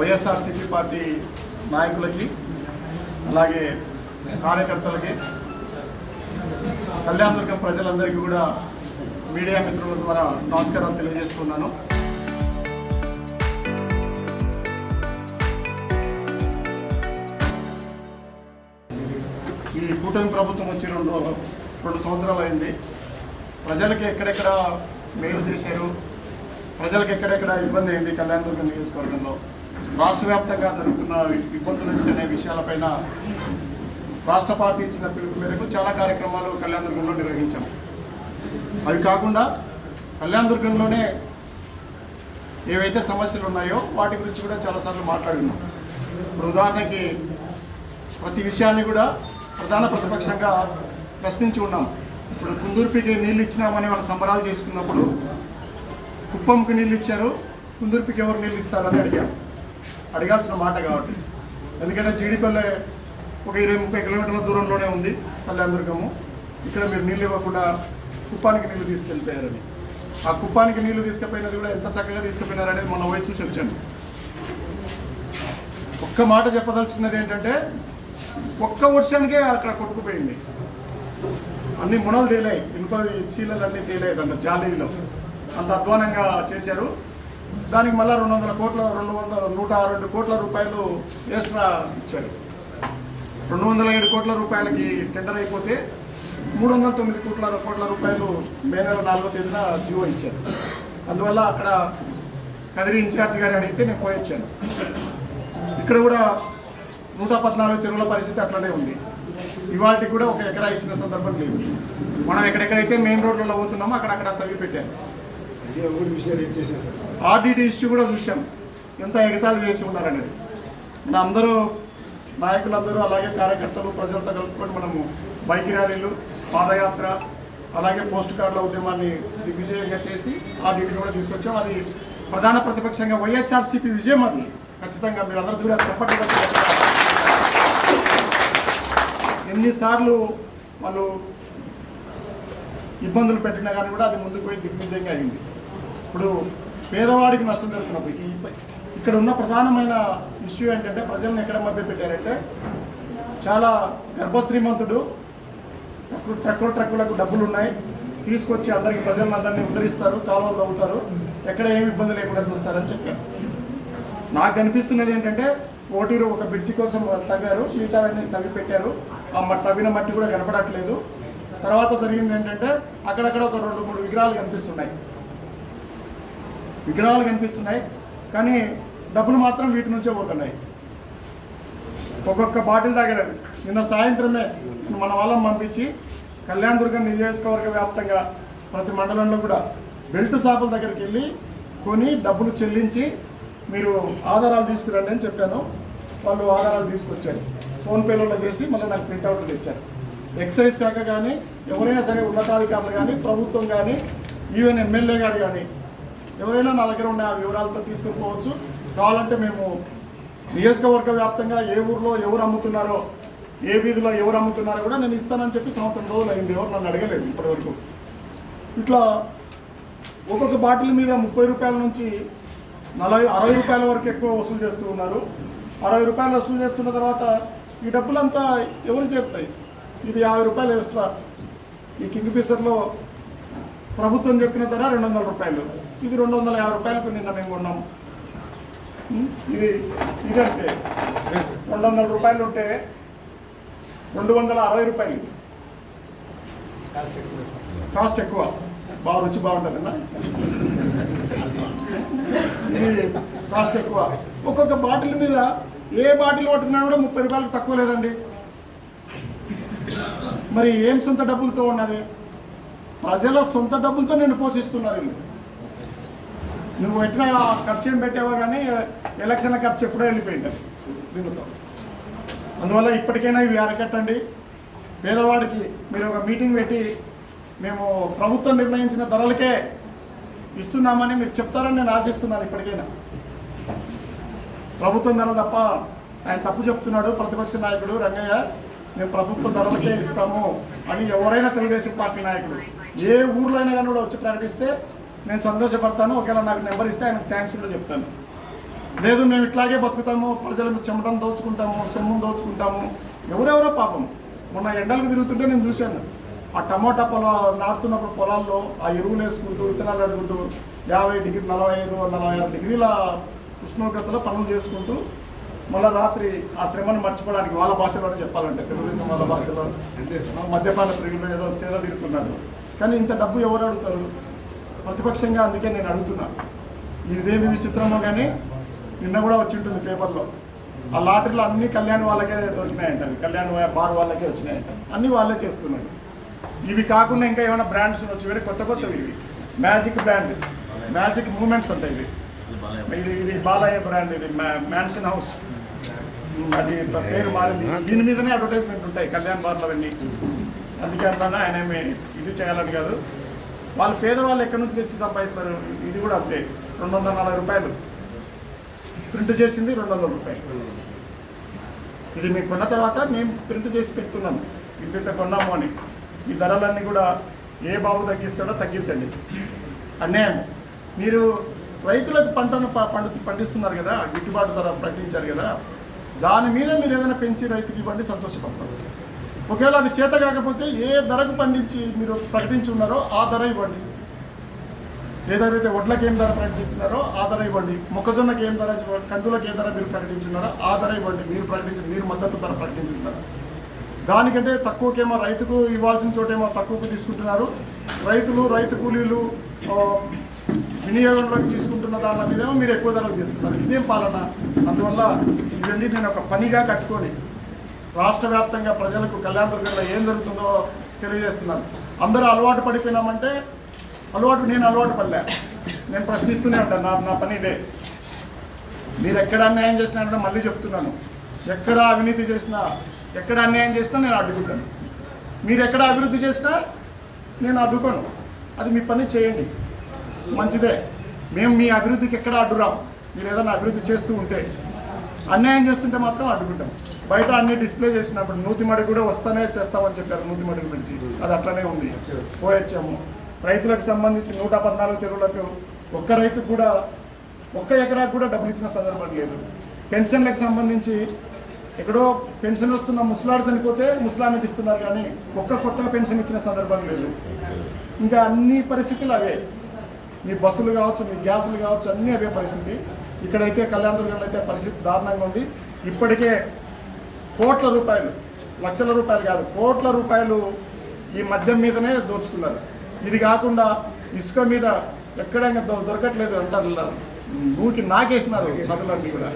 YSRCP party నాయకులకి అలాగే కార్యకర్తలకి కళ్యాణదుర్గం ప్రజలందరికీ కూడా మీడియా మిత్రుల ద్వారా నమస్కారాలు తెలియజేస్తున్నాను. ఈ కూటమి ప్రభుత్వం వచ్చి రెండు సంవత్సరాలు అయింది. ప్రజలకి ఎక్కడెక్కడ మేలు చేశారు, ప్రజలకు ఎక్కడెక్కడ ఇబ్బంది అయింది, కళ్యాణదుర్గం నియోజకవర్గంలో రాష్ట్ర వ్యాప్తంగా జరుగుతున్న ఇబ్బందులు అనే విషయాలపైన రాష్ట్ర పార్టీ ఇచ్చిన పిలుపు మేరకు చాలా కార్యక్రమాలు కళ్యాణదుర్గంలో నిర్వహించాము. అవి కాకుండా కళ్యాణదుర్గంలోనే ఏవైతే సమస్యలు ఉన్నాయో వాటి గురించి కూడా చాలాసార్లు మాట్లాడున్నాం. ఇప్పుడు ఉదాహరణకి ప్రతి విషయాన్ని కూడా ప్రధాన ప్రతిపక్షంగా ప్రశ్నించి ఉన్నాం. ఇప్పుడు కుందుర్పికి నీళ్ళు ఇచ్చినామని వాళ్ళు సంబరాలు చేసుకున్నప్పుడు కుప్పంకి నీళ్ళు ఇచ్చారు, కుందుర్పికి ఎవరు నీళ్ళు ఇస్తారని అడగాల్సిన మాట. కాబట్టి ఎందుకంటే జీడిపల్లె ఒక 20-30 కిలోమీటర్ల దూరంలోనే ఉంది కళ్యాణదుర్గము. ఇక్కడ మీరు నీళ్ళు ఇవ్వకుండా కుప్పానికి నీళ్ళు తీసుకెళ్ళిపోయారని, ఆ కుప్పానికి నీళ్లు తీసుకుపోయినది కూడా ఎంత చక్కగా తీసుకుపోయినారనేది మొన్న పోయి చూసి వచ్చాను. ఒక్క మాట చెప్పదలుచుకున్నది ఏంటంటే ఒక్క వర్షానికే అక్కడ కొట్టుకుపోయింది, అన్ని మునలు తేలాయి, ఇనుప శీలలు అన్నీ తేలాయి దాంట్లో జాలీలో. అంత అధ్వానంగా చేశారు. దానికి మళ్ళీ 102 కోట్ల రూపాయలు ఎక్స్ట్రా ఇచ్చారు. 207 కోట్ల రూపాయలకి టెండర్ అయిపోతే 309 కోట్ల రూపాయలు మే నెల 4వ తేదీన జీవో ఇచ్చారు. అందువల్ల అక్కడ కదిరి ఇన్ఛార్జ్ గారు అడిగితే నేను పోయి వచ్చాను. ఇక్కడ కూడా 114 చెరువుల పరిస్థితి అట్లనే ఉంది. ఇవాళకి కూడా ఒక ఎకరా ఇచ్చిన సందర్భం లేదు. మనం ఎక్కడెక్కడైతే మెయిన్ రోడ్లలో పోతున్నామో అక్కడక్కడ తవ్వి పెట్టాను. ఆర్డిటి ఇష్యూ కూడా చూసాం, ఎంత ఎగతాళి చేసి ఉన్నారనేది. మన అందరూ నాయకులందరూ అలాగే కార్యకర్తలు ప్రజలతో కలుపుకొని మనము బైక్ ర్యాలీలు, పాదయాత్ర, అలాగే పోస్ట్ కార్డుల ఉద్యమాన్ని దిగ్విజయంగా చేసి ఆర్డిటిని కూడా తీసుకొచ్చాం. అది ప్రధాన ప్రతిపక్షంగా వైఎస్ఆర్సీపీ విజయం. అది ఖచ్చితంగా మీరు అందరూ కూడా సపోర్ట్ ఇవ్వచ్చు. ఎన్నిసార్లు వాళ్ళు ఇబ్బందులు పెట్టినా కానీ కూడా అది ముందుకు పోయి దిగ్విజయంగా అయింది. ఇప్పుడు పేదవాడికి నష్టం జరుగుతున్నప్పుడు ఇక్కడ ఉన్న ప్రధానమైన ఇష్యూ ఏంటంటే ప్రజలను ఎక్కడ మభ్య పెట్టారంటే, చాలా గర్భశ్రీమంతుడు ట్రక్కులకు డబ్బులు ఉన్నాయి, తీసుకొచ్చి ప్రజలందరినీ ఉద్ధరిస్తారు, కాలువలు తవ్వుతారు, ఎక్కడ ఏమి ఇబ్బంది లేకుండా చూస్తారని చెప్పారు. నాకు కనిపిస్తున్నది ఏంటంటే ఒక బ్రిడ్జి కోసం తవ్వారు, మిగతావన్నీ తవ్వి పెట్టారు. ఆ తవ్విన మట్టి కూడా కనపడట్లేదు. తర్వాత జరిగింది ఏంటంటే అక్కడక్కడ ఒక 2-3 విగ్రహాలు కనిపిస్తున్నాయి, కానీ డబ్బులు మాత్రం వీటి నుంచే పోతున్నాయి. ఒక్కొక్క బాటిల్ దగ్గర నిన్న సాయంత్రమే మన వాళ్ళని పంపించి కళ్యాణదుర్గం నియోజకవర్గ వ్యాప్తంగా ప్రతి మండలంలో కూడా బెల్ట్ షాపుల దగ్గరికి వెళ్ళి కొని డబ్బులు చెల్లించి మీరు ఆధారాలు తీసుకురండి అని చెప్పాను. వాళ్ళు ఆధారాలు తీసుకొచ్చారు, ఫోన్పేలలో చేసి మళ్ళీ నాకు ప్రింట్అవుట్లు ఇచ్చారు. ఎక్సైజ్ శాఖ కానీ ఎవరైనా సరే ఉన్నతాధికారులు కానీ ప్రభుత్వం కానీ ఈవెన్ ఎమ్మెల్యే గారు కానీ ఎవరైనా నా దగ్గర ఉన్న ఆ వివరాలతో తీసుకొని పోవచ్చు. కావాలంటే మేము నియోజకవర్గ వ్యాప్తంగా ఏ ఊర్లో ఎవరు అమ్ముతున్నారో, ఏ వీధిలో ఎవరు అమ్ముతున్నారో కూడా నేను ఇస్తానని చెప్పి సంవత్సరం రోజులు అయింది. ఎవరు నన్ను అడగలేదు ఇప్పటివరకు. ఇట్లా ఒక్కొక్క బాటిల్ మీద 30 రూపాయల నుంచి 60 రూపాయల వరకు ఎక్కువ వసూలు చేస్తూ ఉన్నారు. 60 రూపాయలు వసూలు చేస్తున్న తర్వాత ఈ డబ్బులంతా ఎవరు చేరుతాయి? ఇది 50 రూపాయలు ఎక్స్ట్రా. ఈ కింగ్ ఫిషర్లో ప్రభుత్వం చెప్పిన ధర 200 రూపాయలు, ఇది 250 రూపాయలకు నిన్న మేము కొన్నాం. ఇదంటే 200 రూపాయలు ఉంటే 260 రూపాయలు కాస్ట్ ఎక్కువ. బాగా రుచి బాగుంటుందన్నా, ఇది కాస్ట్ ఎక్కువ. ఒక్కొక్క బాటిల్ మీద ఏ బాటిల్ పట్టుకున్నా కూడా 30 రూపాయలకు తక్కువ లేదండి. మరి ఏం సొంత డబ్బులతో ఉన్నది? ప్రజల సొంత డబ్బులతో నేను పోషిస్తున్నారు వీళ్ళు. నువ్వు పెట్టిన ఖర్చు ఏం పెట్టావా కానీ ఎలక్షన్ల ఖర్చు ఎప్పుడో వెళ్ళిపోయింది దీనితో. అందువల్ల ఇప్పటికైనా ఇవి అరకట్టండి. పేదవాడికి మీరు ఒక మీటింగ్ పెట్టి మేము ప్రభుత్వం నిర్ణయించిన ధరలకే ఇస్తున్నామని మీరు చెప్తారని నేను ఆశిస్తున్నాను. ఇప్పటికైనా ప్రభుత్వం ధర తప్ప ఆయన తప్పు చెప్తున్నాడు ప్రతిపక్ష నాయకుడు రంగయ్య. మేము ప్రభుత్వ ధరలకే ఇస్తాము అని ఎవరైనా తెలుగుదేశం పార్టీ నాయకుడు ఏ ఊర్లో అయినా కానీ కూడా వచ్చి ప్రకటిస్తే నేను సంతోషపడతాను. ఒకవేళ నాకు నెంబర్ ఇస్తే ఆయనకు థ్యాంక్స్ కూడా చెప్తాను. లేదు మేము ఇట్లాగే బతుకుతాము, ప్రజల చెమటను దోచుకుంటాము, సొమ్మును దోచుకుంటాము. ఎవరెవరో పాపం మొన్న ఎండలకు తిరుగుతుంటే నేను చూశాను. ఆ టమోటా నాటుతున్నప్పుడు పొలాల్లో ఆ ఎరువులు వేసుకుంటూ విత్తనాలు అడుగుంటూ 50 డిగ్రీ 45 46 డిగ్రీల ఉష్ణోగ్రతలో పనులు చేసుకుంటూ మళ్ళీ రాత్రి ఆ శ్రమను మర్చిపోవడానికి వాళ్ళ భాషలోనే చెప్పాలంటే తెలుగుదేశం వాళ్ళ భాషలో మద్యపాన ప్రియులు ఏదో సేద తిరుగుతున్నారు. కానీ ఇంత డబ్బు ఎవరు అడుగుతారు ప్రతిపక్షంగా? అందుకే నేను అడుగుతున్నా. ఇదేమి విచిత్రమో కానీ నిన్న కూడా వచ్చి ఉంటుంది పేపర్లో, ఆ లాటరీలో అన్ని కళ్యాణ్ వాళ్ళకే దొరికినాయంట, కళ్యాణ్ బార్ వాళ్ళకే వచ్చినాయంట, అన్నీ వాళ్ళే చేస్తున్నారు. ఇవి కాకుండా ఇంకా ఏమైనా బ్రాండ్స్ వచ్చి వేరే కొత్త కొత్తవి, ఇవి మ్యాజిక్ బ్రాండ్, మ్యాజిక్ మూమెంట్స్ ఉంటాయి. ఇది బాలయ్య బ్రాండ్, ఇది మ్యాన్షన్ హౌస్, అది పేరు మారింది. దీని మీదనే అడ్వర్టైజ్మెంట్ ఉంటాయి కళ్యాణ్ బార్లు అవన్నీ. అందుకే అన్నా ఆయన ఏమి ఇది చేయాలని కాదు. వాళ్ళు పేదవాళ్ళు ఎక్కడి నుంచి తెచ్చి సంపాదిస్తారు. ఇది కూడా అంతే, 240 రూపాయలు ప్రింట్ చేసింది, 200 రూపాయలు. ఇది మేము కొన్న తర్వాత మేము ప్రింట్ చేసి పెడుతున్నాము ఇంత కొన్నాము అని. ఈ ధరలన్నీ కూడా ఏ బాబు తగ్గిస్తాడో తగ్గించండి. అన్యాయం. మీరు రైతులకు పంటను పండిస్తున్నారు కదా, గిట్టుబాటు ధర ప్రకటించారు కదా, దాని మీద మీరు ఏదైనా పెంచి రైతుకి ఇవ్వండి, సంతోషపడతారు. ఒకవేళ అది చేత కాకపోతే ఏ ధరకు పండించి మీరు ప్రకటించి ఉన్నారో ఆ ధర ఇవ్వండి. ఏదైతే వడ్లకి ఏం ధర ప్రకటించినారో ఆ ధర ఇవ్వండి, మొక్కజొన్నకి ఏం ధర, కందులకు ఏ ధర మీరు ప్రకటించున్నారో ఆ ధర ఇవ్వండి. మీరు మద్దతు ధర ప్రకటించిన ధర దానికంటే తక్కువకేమో రైతుకు ఇవ్వాల్సిన చోటేమో తక్కువకు తీసుకుంటున్నారు. రైతు కూలీలు వినియోగంలోకి తీసుకుంటున్న దాని మీదేమో మీరు ఎక్కువ ధరకు తీస్తున్నారు. ఇదేం పాలన? అందువల్ల ఇవన్నీ నేను ఒక పనిగా కట్టుకొని రాష్ట్ర వ్యాప్తంగా ప్రజలకు కళ్యాణదుర్గంలో ఏం జరుగుతుందో తెలియజేస్తున్నాను. అందరూ అలవాటు పడిపోయినామంటే నేను అలవాటు పడలే, నేను ప్రశ్నిస్తూనే ఉంటాను. నా పని ఇదే. మీరు ఎక్కడ అన్యాయం చేసినా మళ్ళీ చెప్తున్నాను, ఎక్కడ అవినీతి చేసినా, ఎక్కడ అన్యాయం చేసినా నేను అడ్డుకుంటాను. మీరు ఎక్కడ అభివృద్ధి చేసినా నేను అడ్డుకోను. అది మీ పని చేయండి, మంచిదే. మేము మీ అభివృద్ధికి ఎక్కడ అడ్డురాం. మీరు ఏదైనా అభివృద్ధి చేస్తూ ఉంటే, అన్యాయం చేస్తుంటే మాత్రం అడ్డుకుంటాం. బయట అన్ని డిస్ప్లే చేసినప్పుడు నూతిమడి కూడా వస్తానే చేస్తామని చెప్పారు, నూతిమడి గురించి అది అట్లనే ఉంది. పోయొచ్చాము. రైతులకు సంబంధించి 114 చెరువులకు ఒక్క రైతుకు కూడా 1 ఎకరాకు కూడా డబ్బులు ఇచ్చిన సందర్భం లేదు. పెన్షన్లకు సంబంధించి ఎక్కడో పెన్షన్ వస్తున్న ముసలాడు చనిపోతే ముసలామికి ఇస్తున్నారు, కానీ కొత్తగా పెన్షన్ ఇచ్చిన సందర్భం లేదు. ఇంకా అన్ని పరిస్థితులు అవే. మీ బస్సులు కావచ్చు, మీ గ్యాసులు కావచ్చు, అన్నీ అవే పరిస్థితి. ఇక్కడైతే కళ్యాణదుర్గంలో అయితే పరిస్థితి దారుణంగా ఉంది. ఇప్పటికే కోట్ల రూపాయలు, లక్షల రూపాయలు కాదు, కోట్ల రూపాయలు ఈ మద్యం మీదనే దోచుకున్నారు. ఇది కాకుండా ఇసుక మీద ఎక్కడైనా దొరకట్లేదు అంటారు, ఊరికి నాకేసినారు. నదులన్నీ కూడా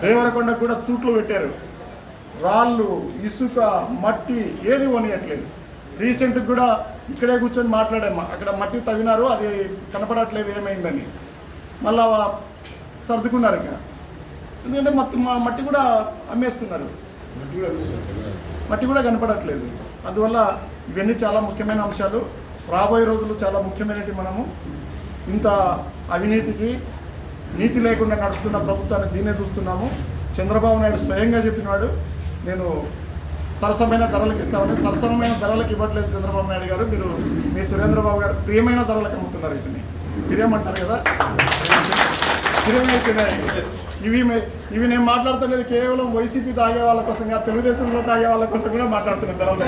దేవరకొండకు కూడా తూట్లు పెట్టారు. రాళ్ళు, ఇసుక, మట్టి ఏది కొనియట్లేదు. రీసెంట్గా కూడా ఇక్కడే కూర్చొని మాట్లాడాము, అక్కడ మట్టి తవ్వినారు, అది కనపడట్లేదు ఏమైందని. మళ్ళా సర్దుకున్నారు. ఇక ఎందుకంటే మట్టి కూడా అమ్మేస్తున్నారు, మట్టి కూడా కనపడట్లేదు. అందువల్ల ఇవన్నీ చాలా ముఖ్యమైన అంశాలు. రాబోయే రోజులు చాలా ముఖ్యమైనవి. మనము ఇంత అవినీతికి, నీతి లేకుండా నడుపుతున్న ప్రభుత్వాన్ని దీన్నే చూస్తున్నాము. చంద్రబాబు నాయుడు స్వయంగా చెప్పినాడు, నేను సరసమైన ధరలకు ఇస్తామని. సరసమైన ధరలకు ఇవ్వట్లేదు చంద్రబాబు నాయుడు గారు. మీరు మీ సురేంద్రబాబు గారు ప్రియమైన ధరలకు అమ్ముతున్నారు. వీటిని ప్రియమంటారు కదా, ప్రియమైతున్నాయి. ఇవి నేను మాట్లాడుతున్నది కేవలం వైసీపీ తాగే వాళ్ళ కోసం కాదు, తెలుగుదేశంలో తాగే వాళ్ళ కోసం కూడా మాట్లాడుతున్నాను. ధరలు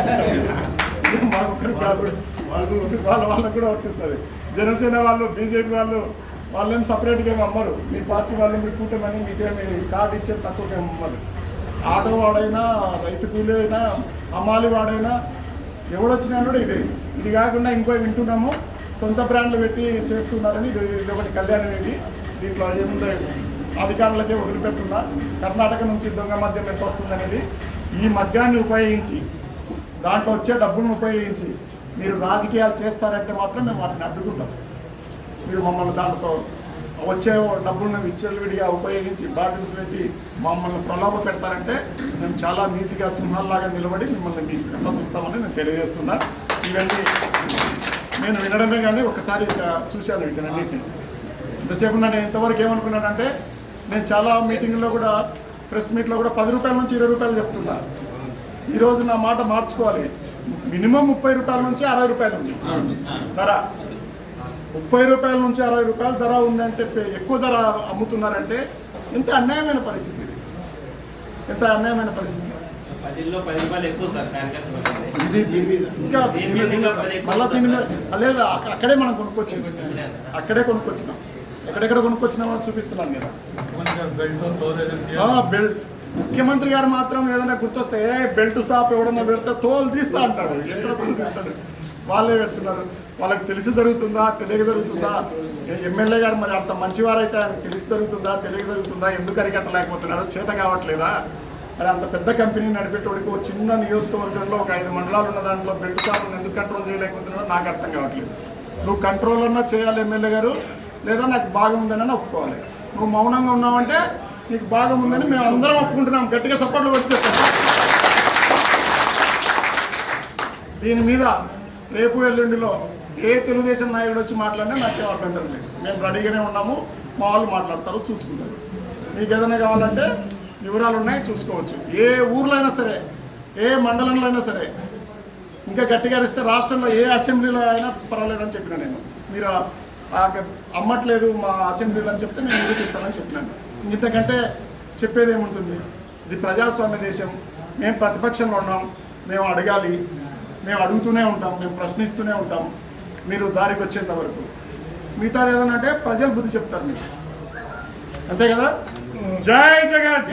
మాకొక్కరు కాదు, వాళ్ళకు కూడా వర్తిస్తుంది. జనసేన వాళ్ళు, బీజేపీ వాళ్ళేం సపరేట్గా ఏమి అమ్మరు. మీ పార్టీ వాళ్ళు మీ కూటమని మీకేమి కార్డు ఇచ్చేది తక్కువగా అమ్మరు. ఆటో వాడైనా, రైతు కూలి అయినా, అమ్మాలి వాడైనా, ఎవడొచ్చినా కూడా ఇది కాకుండా ఇంకో వింటున్నాము, సొంత బ్రాండ్లు పెట్టి చేస్తున్నారని. ఇది ఒకటి కళ్యాణం. దీంట్లో ఏముందో అధికారులకే వదిలిపెట్టున్నా. కర్ణాటక నుంచి దొంగ మద్యం ఎంత వస్తుందనేది, ఈ మద్యాన్ని ఉపయోగించి, దాంట్లో వచ్చే డబ్బులను ఉపయోగించి మీరు రాజకీయాలు చేస్తారంటే మాత్రం మేము వాటిని అడ్డుకుంటాం. మీరు మమ్మల్ని దాంట్లో వచ్చే డబ్బులను విచ్చలవిడిగా ఉపయోగించి బాటిల్స్ పెట్టి మమ్మల్ని ప్రలోభ పెడతారంటే మేము చాలా నీతిగా సింహాల్లాగా నిలబడి మిమ్మల్ని మీ కథ చూస్తామని నేను తెలియజేస్తున్నా. ఇవన్నీ నేను వినడమే కానీ ఒకసారి చూశాను వీటినన్నింటినీ. ఇంతసేపు నేను ఇంతవరకు ఏమనుకున్నానంటే, నేను చాలా మీటింగ్లో కూడా, ప్రెస్ మీట్లో కూడా 10 రూపాయల నుంచి 20 రూపాయలు చెప్తున్నా. ఈరోజు నా మాట మార్చుకోవాలి. మినిమం 30 రూపాయల నుంచి 60 రూపాయలు ఉంది ధర. రూపాయల నుంచి 60 రూపాయల ధర ఉందంటే ఎక్కువ ధర అమ్ముతున్నారంటే ఎంత అన్యాయమైన పరిస్థితి ఇది, ఎంత అన్యాయమైన పరిస్థితి. ఇది ఇంకా మళ్ళీ దీని మీద లేదు, అక్కడే మనం కొనుక్కొచ్చింది, అక్కడే కొనుక్కొచ్చినాం. ఎక్కడెక్కడ కొనుక్కొచ్చినామో చూపిస్తున్నాను కదా. బెల్ట్ ముఖ్యమంత్రి గారు మాత్రం ఏదైనా గుర్తొస్తే బెల్ట్ షాప్ ఎవడన్నా పెడితే తోలు తీస్తా అంటాడు. ఎక్కడ తోలు తీస్తాడు? వాళ్ళే పెడుతున్నారు. వాళ్ళకి తెలిసి జరుగుతుందా, తెలియక జరుగుతుందా? ఎమ్మెల్యే గారు మరి అంత మంచివారైతే ఆయనకు తెలిసి జరుగుతుందా, తెలియక జరుగుతుందా? ఎందుకు అరికట్టలేకపోతున్నాడు? చేత కావట్లేదా? మరి అంత పెద్ద కంపెనీ నడిపేటోడికి ఒక చిన్న నియోజకవర్గంలో ఒక 5 మండలాలు ఉన్న దాంట్లో బెల్ట్ షాప్ను ఎందుకు కంట్రోల్ చేయలేకపోతున్నాడో నాకు అర్థం కావట్లేదు. నువ్వు కంట్రోల్ అన్నా చేయాలి ఎమ్మెల్యే గారు, లేదా నాకు బాగా ఉందని ఒప్పుకోవాలి. నువ్వు మౌనంగా ఉన్నావంటే నీకు బాగా ఉందని మేము అందరం ఒప్పుకుంటున్నాం. గట్టిగా సపోర్ట్లు వచ్చి చెప్తాం. దీని మీద రేపు ఎల్లుండిలో ఏ తెలుగుదేశం నాయకుడు వచ్చి మాట్లాడినా నాకేం అభ్యంతరం లేదు. మేము రెడీగానే ఉన్నాము. మా వాళ్ళు మాట్లాడతారు, చూసుకుంటారు. మీకు ఏదైనా కావాలంటే వివరాలు ఉన్నాయి, చూసుకోవచ్చు. ఏ ఊర్లో అయినా సరే, ఏ మండలంలో అయినా సరే, ఇంకా గట్టిగా ఇస్తే రాష్ట్రంలో ఏ అసెంబ్లీలో అయినా పర్వాలేదని చెప్పిన నేను. మీరు అమ్మట్లేదు మా అసెంబ్లీలో అని చెప్తే నేను నిరూపిస్తానని చెప్పినాను. ఇంతకంటే చెప్పేది ఏముంటుంది? ఇది ప్రజాస్వామ్య దేశం. మేము ప్రతిపక్షంలో ఉన్నాం, మేము అడగాలి, మేము అడుగుతూనే ఉంటాం, మేము ప్రశ్నిస్తూనే ఉంటాం మీరు దారికి వచ్చేంత వరకు. మిగతాది ఏదైనా అంటే ప్రజలు బుద్ధి చెప్తారు మీకు, అంతే కదా. జై జగన్.